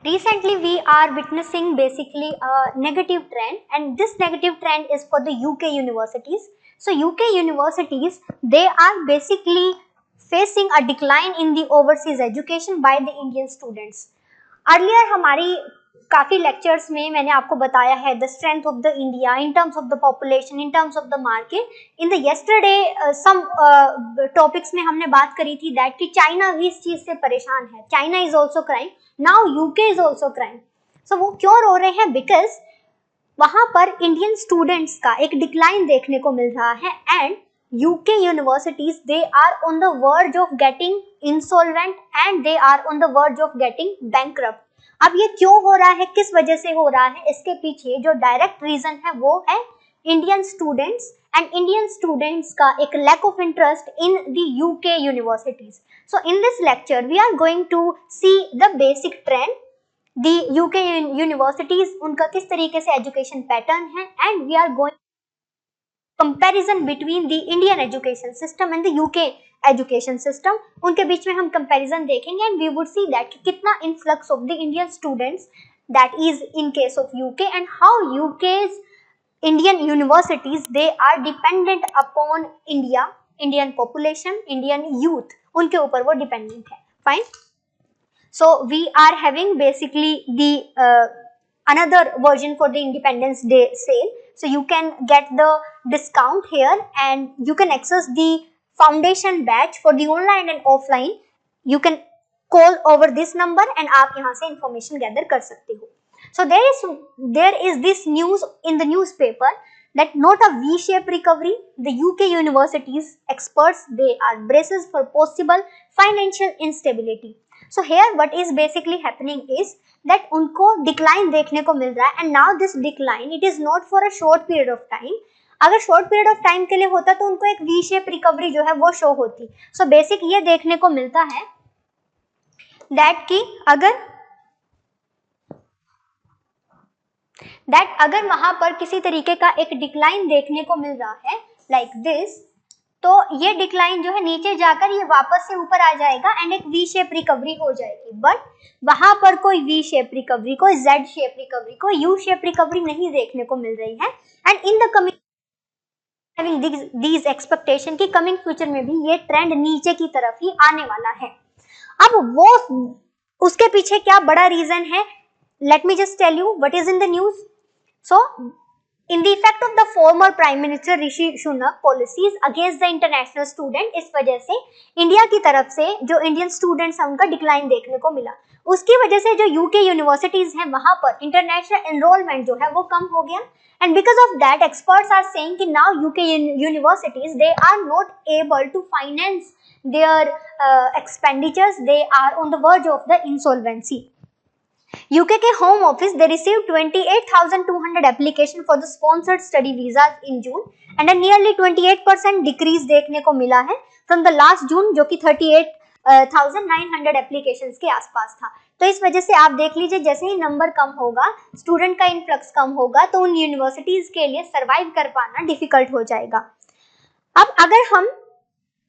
Recently, we are witnessing basically a negative trend, and this negative trend is for the UK universities. So, UK universities, they are basically facing a decline in the overseas education by the Indian students. Earlier हमारी काफी lectures में मैंने आपको बताया है the strength of the India in terms of the population, in terms of the market. In the yesterday some topics में हमने बात करी थी दैट कि चाइना भी इस चीज से परेशान है. China is also crime, now UK is also crime. So वो क्यों रो रहे हैं? बिकॉज वहां पर इंडियन स्टूडेंट्स का एक डिक्लाइन देखने को मिल रहा है and UK universities, they are on the verge of getting insolvent and they are on the verge of getting bankrupt. अब ये क्यों हो रहा है, किस वजह से हो रहा है, इसके पीछे जो डायरेक्ट रीजन है वो है Indian students and Indian students का एक lack of interest in the UK universities. So in this lecture we are going to see the basic trend, the UK universities, उनका किस तरीके से एजुकेशन पैटर्न है and we are going comparison between the Indian education system and the UK education system. उनके बीच में हम comparison देखेंगे and we would see that कितना influx of the Indian students that is in case of UK and how UK's Indian universities they are dependent upon India, Indian population, Indian youth, उनके ऊपर वो dependent है. Fine. So we are having basically the another version for the Independence Day sale. So you can get the discount here and you can access the foundation batch for the online and offline. You can call over this number and आप यहाँ से information gather कर सकते हो. So there is this news in the newspaper that not a V-shaped recovery. The UK universities experts, they are braces for possible financial instability. So here what is basically happening is that उनको decline देखने को मिल रहा है and now this decline it is not for a short period of time. अगर short period of time के लिए होता तो उनको एक वी शेप रिकवरी जो है वो शो होती. सो बेसिक ये देखने को मिलता है दैट कि अगर वहां पर किसी तरीके का एक डिक्लाइन देखने को मिल रहा है लाइक दिस, तो ये डिक्लाइन जो है नीचे जाकर ये वापस से ऊपर आ जाएगा एंड एक वी शेप रिकवरी हो जाएगी. बट वहां पर कोई वी शेप रिकवरी, कोई जेड शेप रिकवरी, कोई यू शेप रिकवरी नहीं देखने को मिल रही है. And in the coming having these expectation कि कमिंग फ्यूचर में भी ये ट्रेंड नीचे की तरफ ही आने वाला है. अब वो उसके पीछे क्या बड़ा रीजन है, let me just tell you what is in the news. So in the effect of the former Prime Minister Rishi Sunak policies against the international student, इस वजह से इंडिया की तरफ से जो इंडियन स्टूडेंट्स हैं उनका डिक्लाइन देखने को मिला. उसकी वजह से जो यूके यूनिवर्सिटीज हैं वहां पर इंटरनेशनल एनरोलमेंट जो है वो कम हो गया and because of that experts are saying कि now UK universities they are not able to finance their expenditures, they are on the verge of the insolvency. UK के home office they receive 28,200 application for the sponsored study visas in June and nearly 28% decrease देखने को मिला है from the last जून जो कि 38,900 applications के आसपास था. तो इस वजह से आप देख लीजिए जैसे ही नंबर कम होगा, स्टूडेंट का इनफ्लक्स कम होगा, तो उन यूनिवर्सिटीज के लिए सर्वाइव कर पाना डिफिकल्ट हो जाएगा. अब अगर हम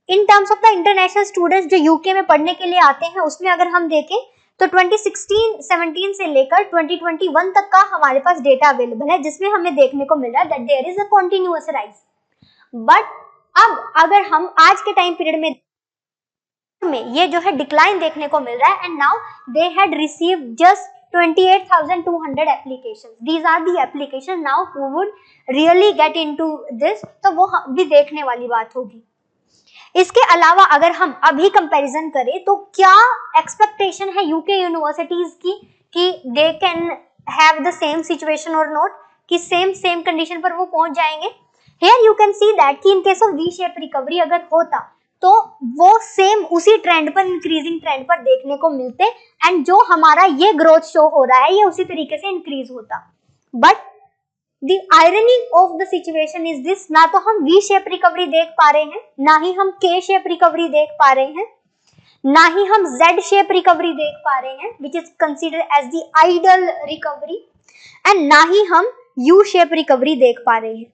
इन terms of the international students जो यूके में पढ़ने के लिए आते हैं उसमें अगर हम देखें तो 2016-17 से लेकर 2021 तक का हमारे पास डेटा अवेलेबल है जिसमें हमें देखने को मिल रहा है that there is a continuous rise. But अब अगर हम आज के टाइम पीरियड में ये जो है डिक्लाइन देखने को मिल रहा है and now they had received just 28,200 applications. These are the application. Now who would really get into this, तो वो भी देखने वाली बात होगी. इसके अलावा अगर हम अभी कंपैरिजन करें तो क्या एक्सपेक्टेशन है यूके यूनिवर्सिटीज की कि they can have the same situation और नॉट, कि सेम कंडीशन पर वो पहुंच जाएंगे. Here you can see that कि in case of V shape recovery अगर होता तो वो सेम उसी ट्रेंड पर, इंक्रीजिंग ट्रेंड पर देखने को मिलते एंड जो हमारा ये ग्रोथ शो हो रहा है ये उसी तरीके से इंक्रीज होता. But The irony of the situation is this, ना तो हम V shape recovery देख पा रहे हैं, ना ही हम K shape recovery देख पा रहे हैं, ना ही हम Z shape recovery देख पा रहे हैं which is considered as the ideal recovery, and ना ही हम U shape recovery देख पा रहे हैं.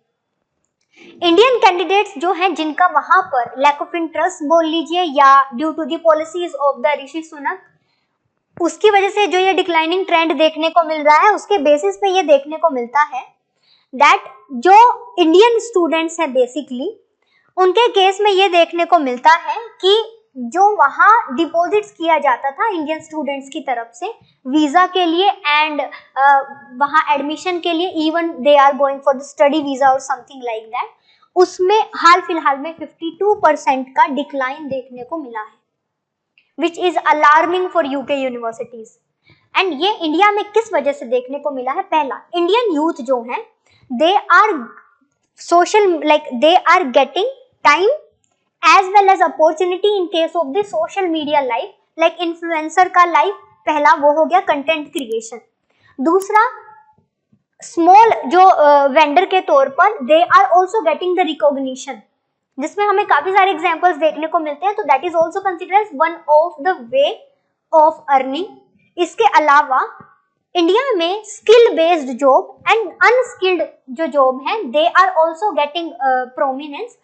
इंडियन कैंडिडेट्स जो हैं जिनका वहां पर लैक ऑफ इंटरेस्ट बोल लीजिए या due to the policies of the Rishi Sunak, उसकी वजह से जो ये डिक्लाइनिंग ट्रेंड देखने को मिल रहा है, उसके बेसिस पे ये देखने को मिलता है दैट जो इंडियन स्टूडेंट्स हैं बेसिकली, उनके केस में ये देखने को मिलता है कि जो वहाँ डिपॉजिट्स किया जाता था इंडियन स्टूडेंट्स की तरफ से वीजा के लिए एंड वहाँ एडमिशन के लिए, even they are going for the study visa और समथिंग लाइक दैट, उसमें हाल फिलहाल में 52% का डिक्लाइन देखने को मिला है, which is alarming for UK universities. And ये इंडिया में किस वजह से देखने को मिला है? पहला, इंडियन यूथ जो है they are social, like they are getting time as well as opportunity in case of the social media life, like influencer का लाइफ। पहला वो हो गया कंटेंट क्रिएशन। दूसरा, स्मॉल जो वेंडर के तौर पर they are also getting the recognition, जिसमें हमें काफी सारे एग्जांपल्स देखने को मिलते हैं, तो that is also considered as one of the way of earning. इसके अलावा इंडिया में skill based job and unskilled जो जॉब है they are also getting prominence.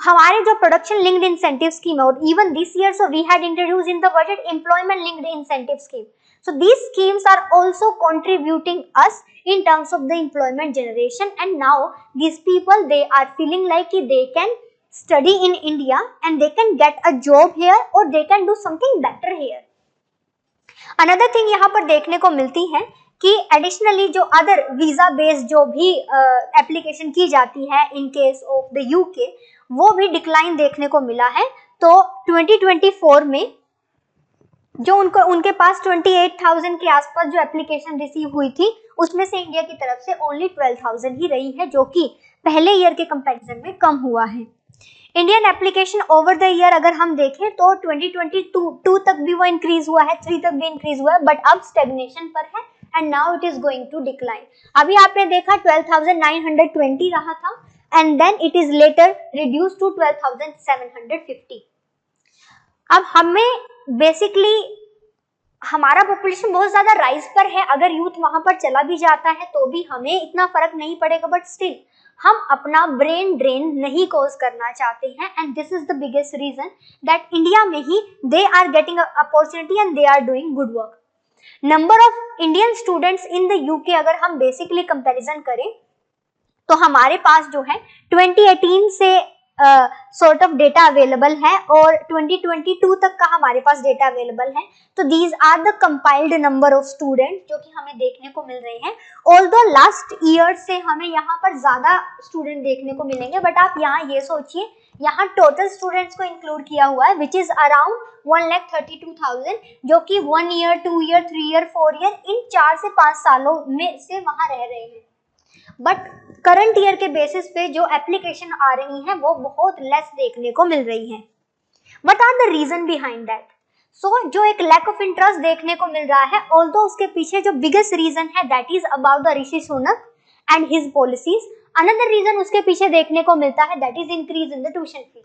हमारे जो प्रोडक्शन लिंक्ड इंसेंटिव स्कीम है, और even this year so we had introduced in the budget employment linked incentive scheme, so these schemes are also contributing us in terms of the employment generation, and now these people they are feeling like they can study in India and they can get a job here or they can do something better here. Another thing यहाँ पर देखने को मिलती है कि additionally जो other visa based जो भी एप्लीकेशन की जाती है इन केस ऑफ द यूके, वो भी डिक्लाइन देखने को मिला है। तो 2024 में जो उनके पास 28,000 के आसपास जो एप्लीकेशन रिसीव हुई थी, उसमें से इंडिया की तरफ से ओनली 12,000 ही रही है, जो कि पहले ईयर के कंपैरिजन में कम हुआ है। Indian application over the year अगर हम देखें तो 2022 तक भी वो इंक्रीज हुआ है, 3 तक भी इंक्रीज हुआ है, बट अब स्टेग्नेशन पर है and now it is going to decline. अभी आपने देखा 12,920 रहा था and then it is later reduce to 12,750। अब हमें बेसिकली हमारा पॉपुलेशन बहुत ज्यादा राइज पर है, अगर यूथ वहां पर चला भी जाता है तो भी हमें इतना फर्क नहीं पड़ेगा, बट स्टिल हम अपना ब्रेन ड्रेन नहीं कॉज करना चाहते हैं, and this is the biggest reason that India में ही they are getting opportunity and they are doing good work. Number of Indian students in the UK अगर हम बेसिकली कंपैरिजन करें तो हमारे पास जो है 2018 से सॉर्ट ऑफ डेटा अवेलेबल है और 2022 तक का हमारे पास डेटा अवेलेबल है। तो these are the compiled number of student जो कि हमें देखने को मिल रहे हैं। ऑल्दो लास्ट ईयर से हमें यहाँ पर ज्यादा स्टूडेंट देखने को मिलेंगे, बट आप यहाँ ये सोचिए, यहाँ टोटल स्टूडेंट्स को इंक्लूड किया हुआ है विच इज अराउंड 1,32,000, जो कि 1 year 2 year 3 year 4 year in 4 से 5 सालों में से वहां रह रहे हैं। बट करंट ईयर के बेसिस पे जो एप्लीकेशन आ रही हैं वो बहुत लेस देखने को मिल रही हैं। What are the reason behind that? So जो एक लैक ऑफ इंटरेस्ट देखने को मिल रहा है, ऑल्दो उसके पीछे जो बिगेस्ट रीजन है that is about the Rishi Sunak and his policies. Another reason उसके पीछे देखने को मिलता है that is increase in the tuition fee.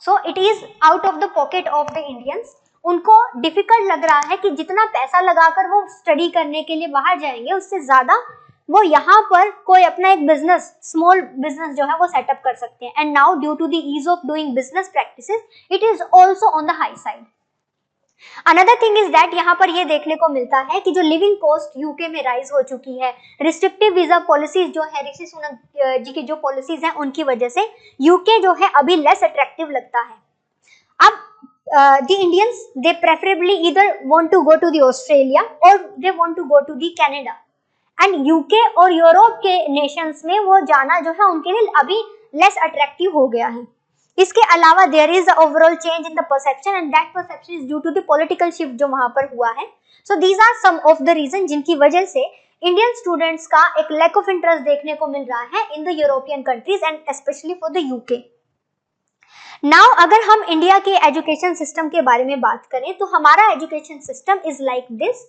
So it is out of the pocket of the Indians. उनको डिफिकल्ट लग रहा है कि जितना पैसा लगाकर वो स्टडी करने के लिए बाहर जाएंगे, उससे ज्यादा वो यहाँ पर कोई अपना एक बिजनेस, स्मॉल बिजनेस जो है वो सेटअप कर सकते हैं। And now due to the ease of doing business practices it is also on the high side. Another thing is that यहाँ पर ये देखने को मिलता है कि जो लिविंग कॉस्ट यूके में राइज हो चुकी है, रिस्ट्रिक्टिव वीजा पॉलिसीज जो है ऋषि सुनक जी की जो पॉलिसीज हैं उनकी वजह से यूके जो है अभी लेस अट्रैक्टिव लगता है। अब the Indians they preferably either want to go to the Australia or they want to go to the Canada, and UK और यूरोप के नेशंस में वो जाना जो है उनके लिए अभी लेस अट्रैक्टिव हो गया है। इसके अलावा there is overall change in the perception and that perception is due to the political shift जो वहां पर हुआ है। So these are some of the reason जिनकी वजह से इंडियन स्टूडेंट्स का एक लैक ऑफ इंटरेस्ट देखने को मिल रहा है in the European countries and specially for the UK. Now अगर हम इंडिया के एजुकेशन सिस्टम के बारे में बात करें तो हमारा education system is like this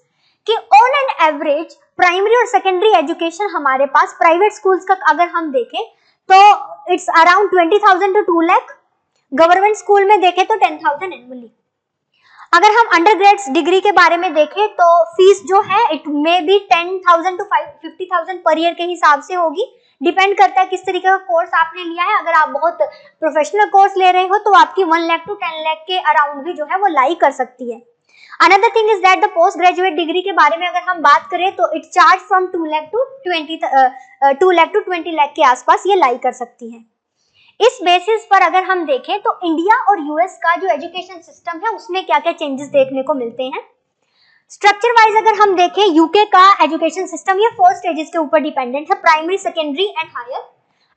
कि ऑन एन एवरेज प्राइमरी और सेकेंडरी एजुकेशन हमारे पास प्राइवेट स्कूल्स का अगर हम देखें तो it's around 20,000 to 2 lakh. Government school में देखें तो 10,000 एनुअली। अगर हम अंडरग्रेड्स डिग्री के बारे में देखें तो फीस जो है it may be 10,000 to 50,000 per year के हिसाब से होगी। डिपेंड करता है किस तरीके का कोर्स आपने लिया है। अगर आप बहुत प्रोफेशनल कोर्स ले रहे हो तो आपकी 1 लाख to 10 लाख के अराउंड भी जो है वो लाई कर सकती है। Another thing is that the post graduate degree के बारे में अगर हम बात करें तो it charge from 2 lakh to 20 lakh के आसपास ये लाई कर सकती है। इस बेसिस पर अगर हम देखें तो इंडिया और यूएस का जो एजुकेशन सिस्टम है उसमें क्या क्या चेंजेस देखने को मिलते हैं। स्ट्रक्चर वाइज अगर हम देखें यूके का एजुकेशन सिस्टम ये 4 स्टेजेस के ऊपर डिपेंडेंट है, प्राइमरी, सेकेंडरी एंड हायर।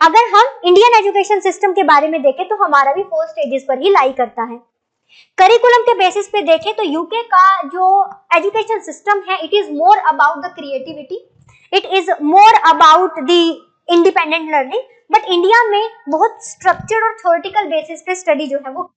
अगर हम इंडियन एजुकेशन सिस्टम के बारे में देखें तो हमारा भी 4 स्टेजेस पर ही लाई करता है। करिकुलम के बेसिस पे देखें तो यूके का जो एजुकेशन सिस्टम है it is more about the creativity, it is more about the independent learning, but India में बहुत स्ट्रक्चर्ड और थ्योरेटिकल बेसिस पे स्टडी जो है वो।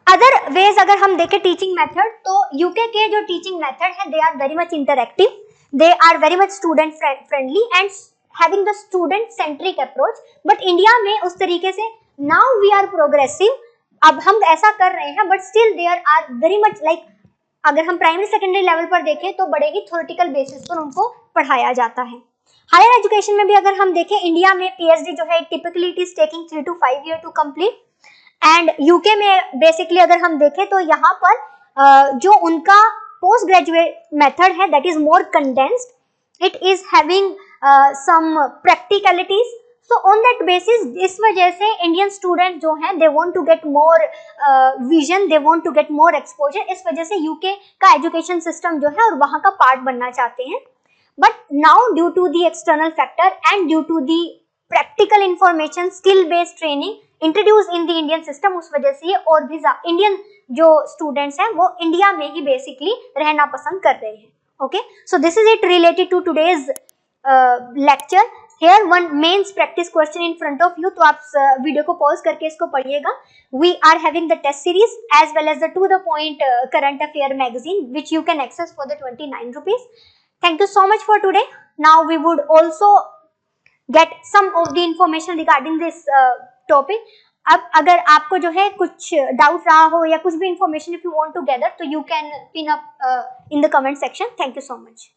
अदर वेज अगर हम देखें टीचिंग मेथड तो यूके के जो टीचिंग मेथड है they are very much interactive, they are very much student friendly and having the student centric approach. But India में उस तरीके से नाउ वी आर प्रोग्रेसिव, अब हम ऐसा कर रहे हैं but still there are very much like अगर हम प्राइमरी सेकेंडरी लेवल पर देखें तो बड़े ही थ्योरेटिकल बेसिस पर उनको पढ़ाया जाता है। हायर एजुकेशन में भी अगर हम देखें इंडिया में पीएचडी जो है typically it is taking 3 to 5 year to complete and UK में बेसिकली अगर हम देखें तो यहाँ पर जो उनका पोस्ट ग्रेजुएट मेथड है that is more condensed, it is having some practicalities. So on that basis इस वजह से इंडियन स्टूडेंट जो हैं they want to get more vision, they want to get more exposure, इस वजह से यूके का एजुकेशन सिस्टम जो है और वहाँ का पार्ट बनना चाहते हैं। But now due to the external factor and due to the practical information, skill based training introduce in the Indian system, उस वजह से ये और भी इंडियन जो स्टूडेंट्स हैं वो इंडिया में ही बेसिकली रहना पसंद कर रहे हैं। Okay, so this is it related to today's lecture. Here one mains practice question in front of you, तो आप वीडियो को पॉज करके इसको पढ़िएगा। We are having the test series as well as the to the point current affair magazine which you can access for the 29 rupees. Thank you so much for today. Now we would also get some of the information regarding this topic. अब अगर आपको जो है कुछ doubt रहा हो या कुछ भी information if you want to gather तो you can pin up in the comment section. Thank you so much.